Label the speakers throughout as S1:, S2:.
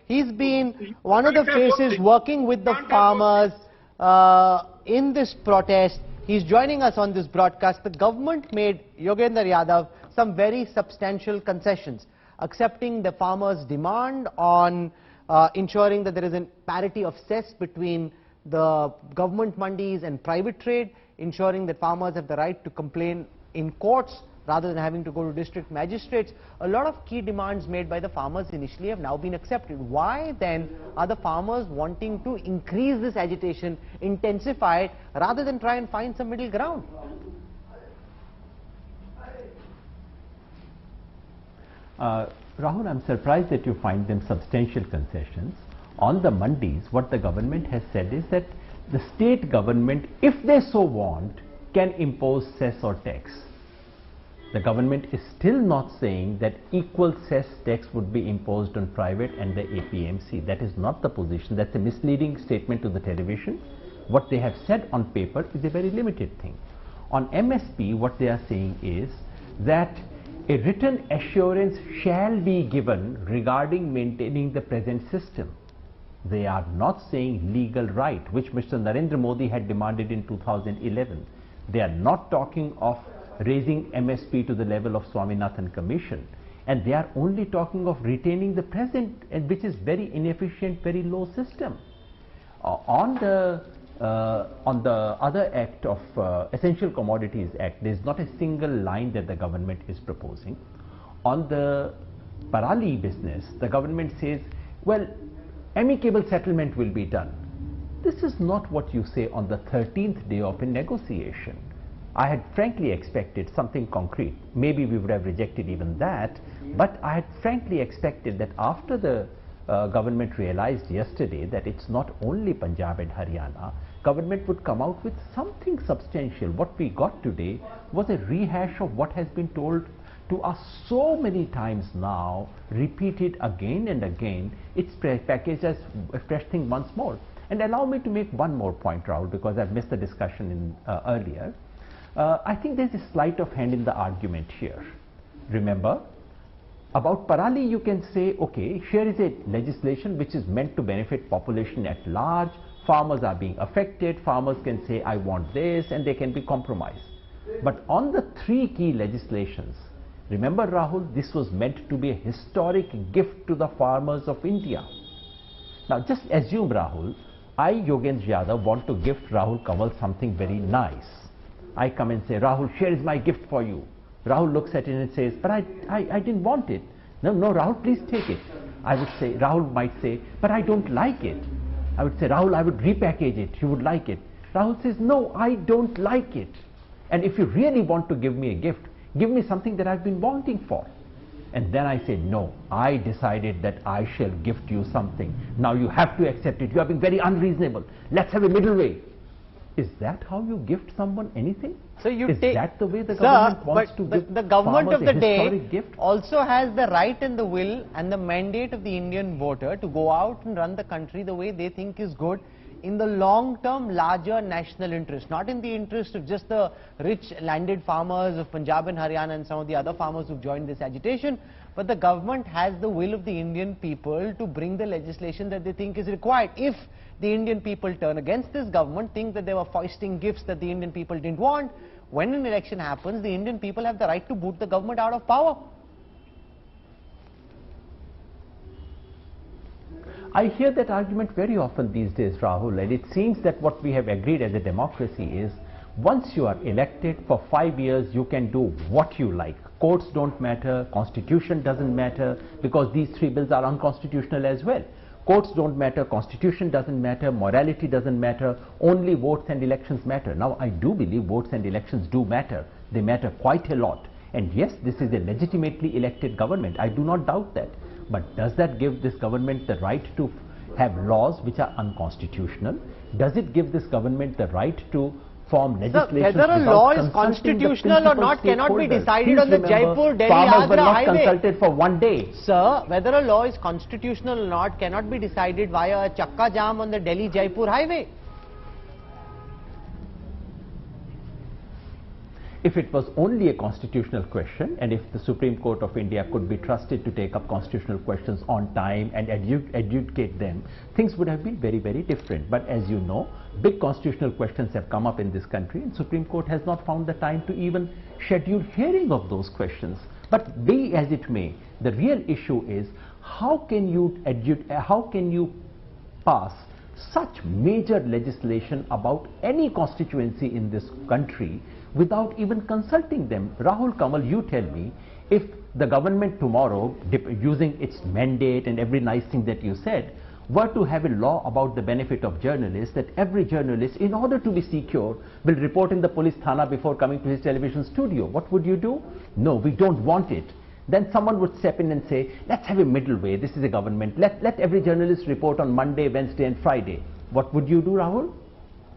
S1: He's been one of the faces working with the farmers in this protest. He's joining us on this broadcast. The government made Yogendra Yadav some very substantial concessions, accepting the farmers' demand on ensuring that there is a parity of cess between the government mandis and private trade, ensuring that farmers have the right to complain in courts rather than having to go to district magistrates. A lot of key demands made by the farmers initially have now been accepted. Why then are the farmers wanting to increase this agitation, intensify it, rather than try and find some middle ground?
S2: Rahul, I'm surprised that you find them substantial concessions. On the mandis, what the government has said is that the state government, if they so want, can impose cess or tax. The government is still not saying that equal cess tax would be imposed on private and the APMC. That is not the position. That's a misleading statement to the television. What they have said on paper is a very limited thing. On MSP, what they are saying is that a written assurance shall be given regarding maintaining the present system. They are not saying legal right, which Mr. Narendra Modi had demanded in 2011. They are not talking of raising MSP to the level of Swaminathan Commission, and they are only talking of retaining the present, and which is very inefficient, very low system. On the other act of Essential Commodities Act, there is not a single line that the government is proposing. On the Parali business, the government says, well, amicable settlement will be done. This is not what you say on the 13th day of a negotiation. I had frankly expected something concrete. Maybe we would have rejected even that, but I had frankly expected that after the government realized yesterday that it's not only Punjab and Haryana, government would come out with something substantial. What we got today was a rehash of what has been told to us so many times now, repeated again and again. It's packaged as a fresh thing once more. And allow me to make one more point, Rahul, because I've missed the discussion earlier. I think there's a sleight of hand in the argument here. Remember, about Parali you can say, okay, here is a legislation which is meant to benefit population at large, farmers are being affected, farmers can say I want this, and they can be compromised. But on the three key legislations, remember Rahul, this was meant to be a historic gift to the farmers of India. Now just assume, Rahul, I, Yogendra Yadav, want to gift Rahul Kanwal something very nice. I come and say, Rahul, here is my gift for you. Rahul looks at it and says, but I didn't want it. No, Rahul, please take it. I would say, Rahul might say, but I don't like it. I would say, Rahul, I would repackage it. You would like it. Rahul says, no, I don't like it. And if you really want to give me a gift, give me something that I've been wanting for. And then I say, no, I decided that I shall gift you something. Now you have to accept it. You are being very unreasonable. Let's have a middle way. Is that how you gift someone anything?
S1: So you
S2: is that the way the government wants to give
S1: the government of the day
S2: gift?
S1: Also has the right and the will and the mandate of the Indian voter to go out and run the country the way they think is good, in the long-term larger national interest, not in the interest of just the rich landed farmers of Punjab and Haryana and some of the other farmers who've joined this agitation, but the government has the will of the Indian people to bring the legislation that they think is required. If the Indian people turn against this government, think that they were foisting gifts that the Indian people didn't want, when an election happens, the Indian people have the right to boot the government out of power.
S2: I hear that argument very often these days, Rahul, and it seems that what we have agreed as a democracy is, once you are elected for 5 years, you can do what you like. Courts don't matter, constitution doesn't matter, because these three bills are unconstitutional as well. Courts don't matter, constitution doesn't matter, morality doesn't matter, only votes and elections matter. Now, I do believe votes and elections do matter. They matter quite a lot. And yes, this is a legitimately elected government. I do not doubt that. But does that give this government the right to have laws which are unconstitutional? Does it give this government the right to form legislation?
S1: Whether a law is constitutional or not cannot be decided on the Jaipur-Delhi-Agra highway.
S2: Farmers were not consulted for one day.
S1: Sir, whether a law is constitutional or not cannot be decided via a chakka jam on the Delhi-Jaipur highway.
S2: if it was only a constitutional question, and if the Supreme Court of India could be trusted to take up constitutional questions on time and educate them, things would have been very, very different. But as you know, big constitutional questions have come up in this country, and Supreme Court has not found the time to even schedule hearing of those questions. But be as it may, the real issue is how can you pass such major legislation about any constituency in this country without even consulting them? Rahul Kanwal, you tell me, if the government tomorrow, using its mandate and every nice thing that you said, were to have a law about the benefit of journalists, that every journalist, in order to be secure, will report in the police thana before coming to his television studio, what would you do? No, we don't want it. Then someone would step in and say, let's have a middle way, this is a government, let every journalist report on Monday, Wednesday and Friday. What would you do, Rahul?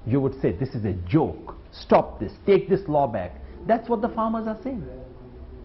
S2: You would say, this is a joke, stop this, take this law back. That's what the farmers are saying.